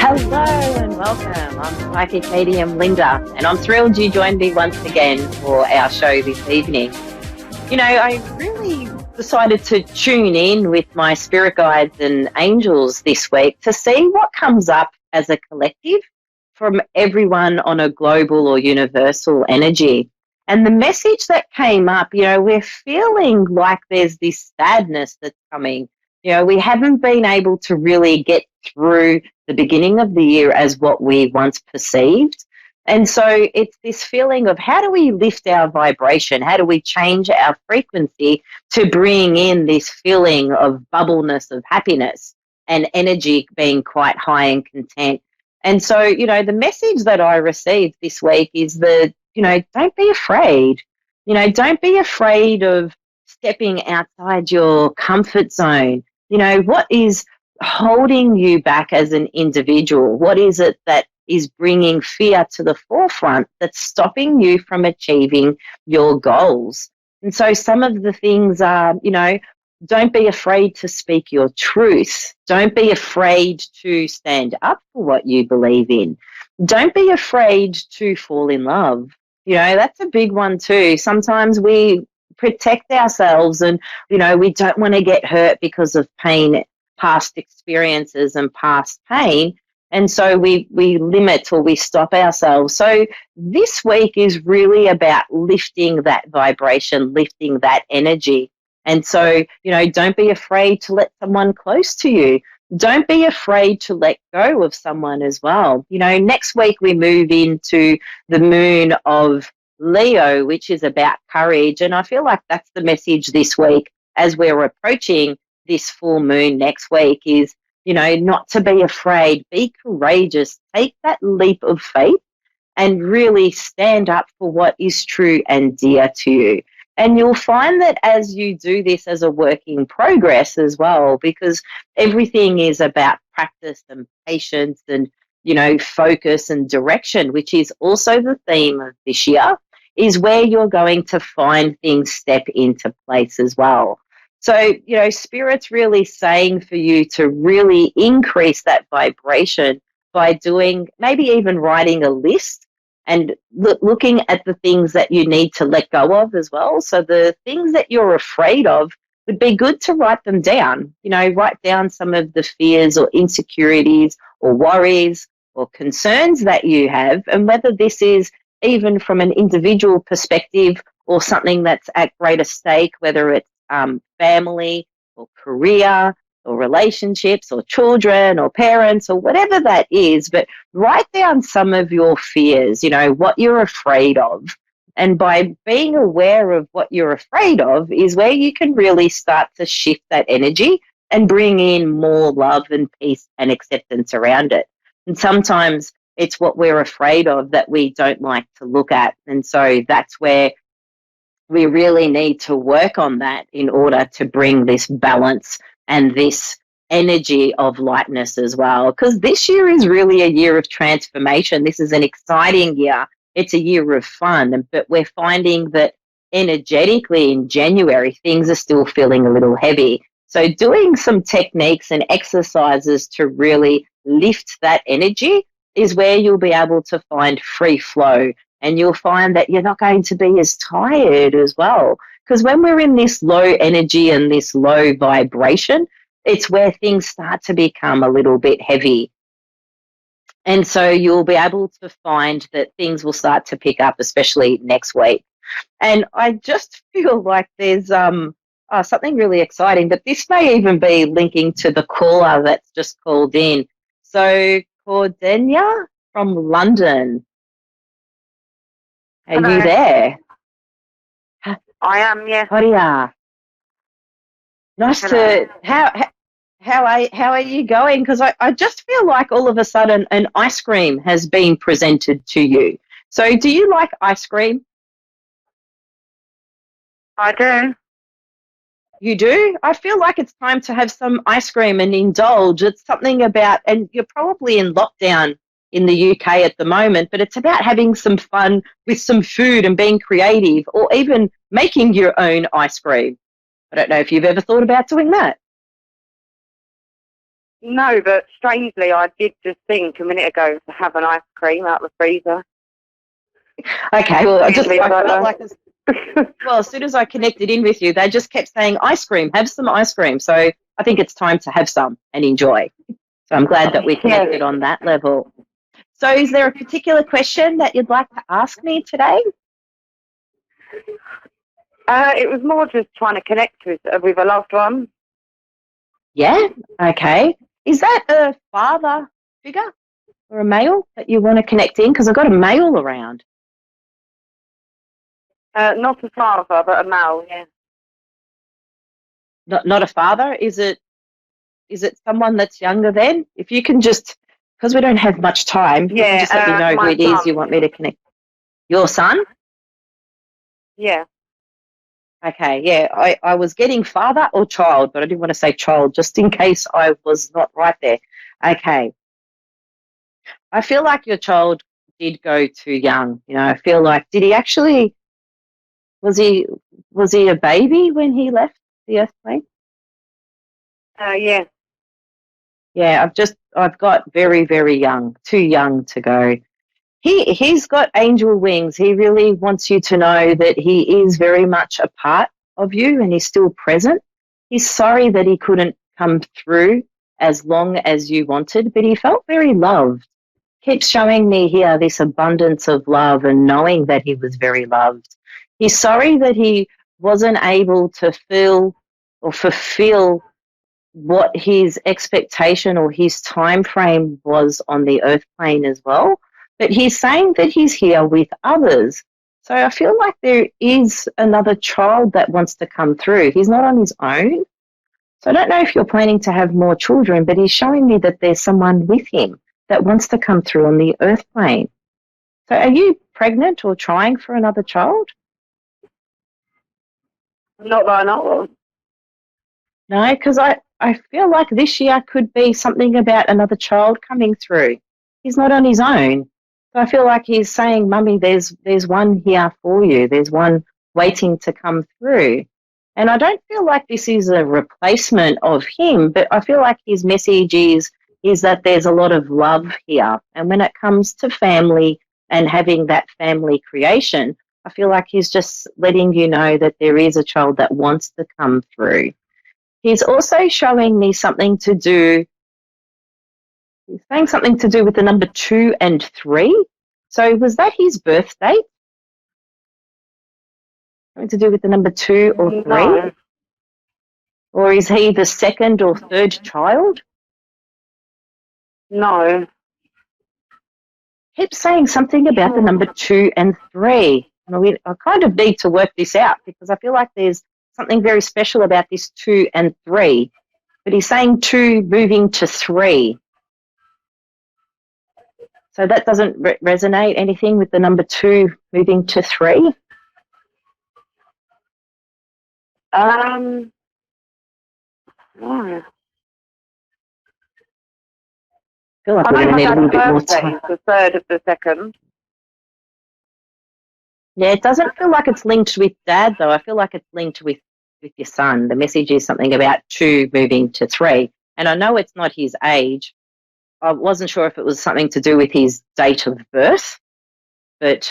Hello and welcome. I'm Psychic Medium Linda, and I'm thrilled you joined me once again for our show this evening. I really decided to tune in with my spirit guides and angels this week to see what comes up as a collective from everyone on a global or universal energy. And the message that came up, we're feeling like there's this sadness that's coming. We haven't been able to really get through the beginning of the year as what we once perceived. And so it's this feeling of how do we lift our vibration? How do we change our frequency to bring in this feeling of bubbleness, of happiness and energy being quite high and content? And so, the message that I received this week is that, don't be afraid. Don't be afraid of stepping outside your comfort zone. What is holding you back as an individual? What is it that is bringing fear to the forefront that's stopping you from achieving your goals? And so some of the things are, don't be afraid to speak your truth. Don't be afraid to stand up for what you believe in. Don't be afraid to fall in love. That's a big one too. Sometimes we protect ourselves and, we don't want to get hurt because of pain, past experiences and past pain. And so we limit or we stop ourselves. So this week is really about lifting that vibration, lifting that energy. And so, don't be afraid to let someone close to you. Don't be afraid to let go of someone as well. Next week we move into the moon of Leo, which is about courage. And I feel like that's the message this week as we're approaching this full moon next week is, not to be afraid, be courageous, take that leap of faith and really stand up for what is true and dear to you. And you'll find that as you do this as a work in progress as well, because everything is about practice and patience and, focus and direction, which is also the theme of this year, is where you're going to find things step into place as well. So, Spirit's really saying for you to really increase that vibration by doing, maybe even writing a list and looking at the things that you need to let go of as well. So the things that you're afraid of would be good to write them down. Write down some of the fears or insecurities or worries or concerns that you have, and whether this is even from an individual perspective or something that's at greater stake, whether it's family or career or relationships or children or parents or whatever that is, but write down some of your fears, what you're afraid of. And by being aware of what you're afraid of is where you can really start to shift that energy and bring in more love and peace and acceptance around it. And sometimes it's what we're afraid of that we don't like to look at. And so that's where we really need to work on that in order to bring this balance and this energy of lightness as well. Because this year is really a year of transformation. This is an exciting year. It's a year of fun. But we're finding that energetically in January, things are still feeling a little heavy. So doing some techniques and exercises to really lift that energy is where you'll be able to find free flow. And you'll find that you're not going to be as tired as well. Because when we're in this low energy and this low vibration, it's where things start to become a little bit heavy. And so you'll be able to find that things will start to pick up, especially next week. And I just feel like there's something really exciting, but this may even be linking to the caller that's just called in. So Cordenia from London. Are Hello. you there? I am, yes. Horia. Nice Hello. to how are you going? Because I just feel like all of a sudden an ice cream has been presented to you. So do you like ice cream? I do. You do? I feel like it's time to have some ice cream and indulge. It's something about, and you're probably in lockdown in the UK at the moment, but it's about having some fun with some food and being creative, or even making your own ice cream. I don't know if you've ever thought about doing that. No, but strangely, I did just think a minute ago to have an ice cream out of the freezer. Okay, well, I Weirdly, felt don't know. like well, as soon as I connected in with you, they just kept saying ice cream, have some ice cream. So I think it's time to have some and enjoy. So I'm glad that we connected on that level. So is there a particular question that you'd like to ask me today? It was more just trying to connect with a loved one. Yeah, okay. Is that a father figure or a male that you want to connect in? Because I've got a male around. Not a father, but a male, yeah. Not a father? Is it someone that's younger then? If you can just, because we don't have much time, if you can just let me know who it is you want me to connect. Your son? Yeah. Okay, yeah. I was getting father or child, but I didn't want to say child just in case I was not right there. Okay. I feel like your child did go too young. You know, I feel like, did he actually, was he a baby when he left the earth plane? Yeah. Yeah, I've got very, very young, too young to go. He's got angel wings. He really wants you to know that he is very much a part of you and he's still present. He's sorry that he couldn't come through as long as you wanted, but he felt very loved. Keeps showing me here this abundance of love and knowing that he was very loved. He's sorry that he wasn't able to feel or fulfill what his expectation or his time frame was on the earth plane as well. But he's saying that he's here with others. So I feel like there is another child that wants to come through. He's not on his own. So I don't know if you're planning to have more children, but he's showing me that there's someone with him that wants to come through on the earth plane. So are you pregnant or trying for another child? Not that I know of. No, because I feel like this year could be something about another child coming through. He's not on his own. So I feel like he's saying, Mummy, there's one here for you. There's one waiting to come through. And I don't feel like this is a replacement of him, but I feel like his message is that there's a lot of love here. And when it comes to family and having that family creation, I feel like he's just letting you know that there is a child that wants to come through. He's also showing me something to do, he's saying something to do with the number 2 and 3. So was that his birth date? Something to do with the number 2 or 3? No. Or is he the second or third child? No. Keeps saying something about the number 2 and 3. I kind of need to work this out because I feel like there's something very special about this 2 and 3. But he's saying 2 moving to 3. So that doesn't resonate anything with the number 2 moving to 3? No. I feel like we're going to need a little bit more time. It's the third of the second. Yeah, it doesn't feel like it's linked with Dad, though. I feel like it's linked with your son. The message is something about 2 moving to 3. And I know it's not his age. I wasn't sure if it was something to do with his date of birth, but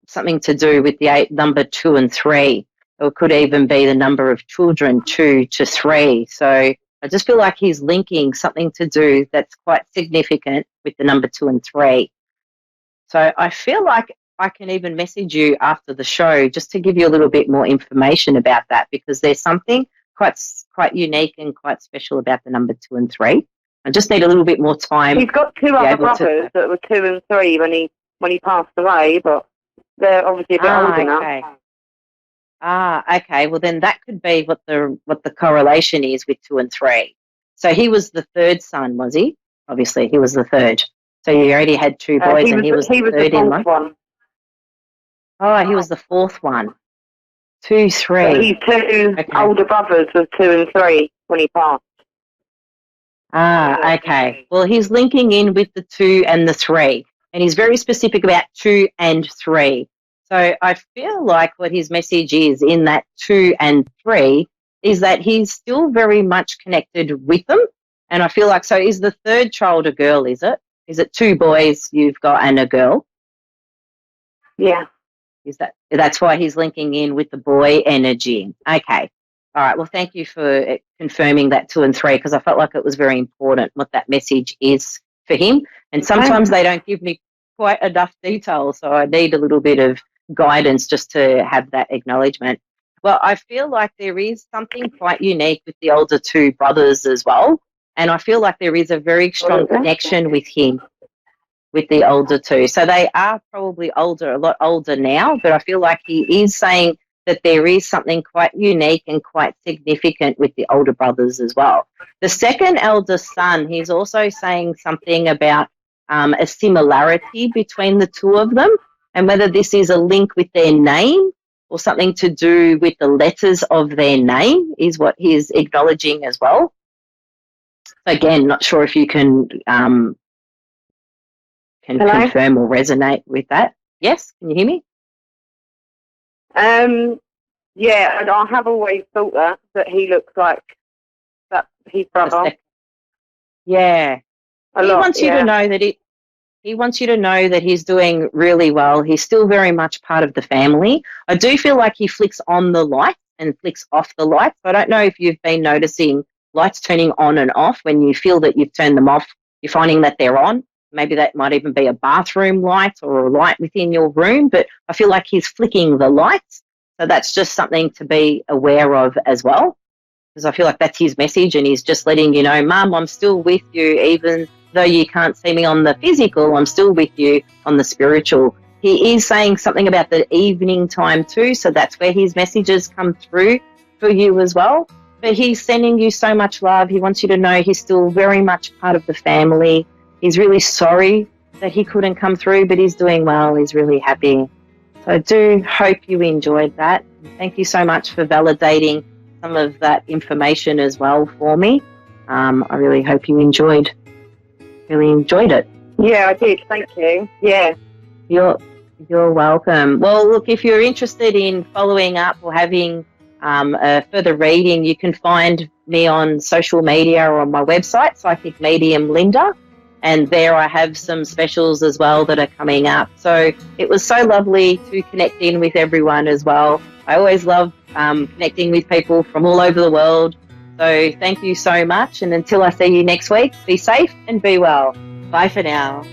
something to do with the number 2 and 3. Or it could even be the number of children, 2 to 3. So I just feel like he's linking something to do that's quite significant with the number 2 and 3. So I feel like I can even message you after the show just to give you a little bit more information about that because there's something quite unique and quite special about the number 2 and 3. I just need a little bit more time. He's got 2 other brothers that were 2 and 3 when he passed away, but they're obviously a bit older now. Okay. Well, then that could be what the correlation is with 2 and 3. So he was the third son, was he? Obviously, he was the third. So you already had 2 boys, and he was the third in one. Oh, he was the 4th one. 2, 3. So he's 2 older brothers with 2 and 3 when he passed. Okay. Well, he's linking in with the 2 and the 3, and he's very specific about 2 and 3. So I feel like what his message is in that 2 and 3 is that he's still very much connected with them And I feel like, so is the third child a girl, is it? Is it 2 boys you've got and a girl? Yeah. That's why he's linking in with the boy energy. Okay. All right. Well, thank you for confirming that 2 and 3, because I felt like it was very important what that message is for him. And sometimes they don't give me quite enough detail, so I need a little bit of guidance just to have that acknowledgement. Well, I feel like there is something quite unique with the older 2 brothers as well, and I feel like there is a very strong connection with him, with the older 2. So they are probably older, a lot older now, but I feel like he is saying that there is something quite unique and quite significant with the older brothers as well. The second eldest son, he's also saying something about a similarity between the 2 of them, and whether this is a link with their name or something to do with the letters of their name is what he's acknowledging as well. So again, not sure if you can confirm or resonate with that. Yes, can you hear me? Yeah, and I have always thought that he looks like that his brother. Yeah. He wants you to know that he wants you to know that he's doing really well. He's still very much part of the family. I do feel like he flicks on the lights and flicks off the lights. I don't know if you've been noticing lights turning on and off. When you feel that you've turned them off, you're finding that they're on. Maybe that might even be a bathroom light or a light within your room, but I feel like he's flicking the lights. So that's just something to be aware of as well, because I feel like that's his message, and he's just letting you know, Mum, I'm still with you, even though you can't see me on the physical, I'm still with you on the spiritual. He is saying something about the evening time too, so that's where his messages come through for you as well. But he's sending you so much love. He wants you to know he's still very much part of the family. He's really sorry that he couldn't come through, but he's doing well. He's really happy. So I do hope you enjoyed that. Thank you so much for validating some of that information as well for me. I really hope you enjoyed it. Yeah, I did. Thank you. Yeah. You're welcome. Well, look, if you're interested in following up or having a further reading, you can find me on social media or on my website, Psychic Medium Linda. And there I have some specials as well that are coming up. So it was so lovely to connect in with everyone as well. I always love connecting with people from all over the world. So thank you so much. And until I see you next week, be safe and be well. Bye for now.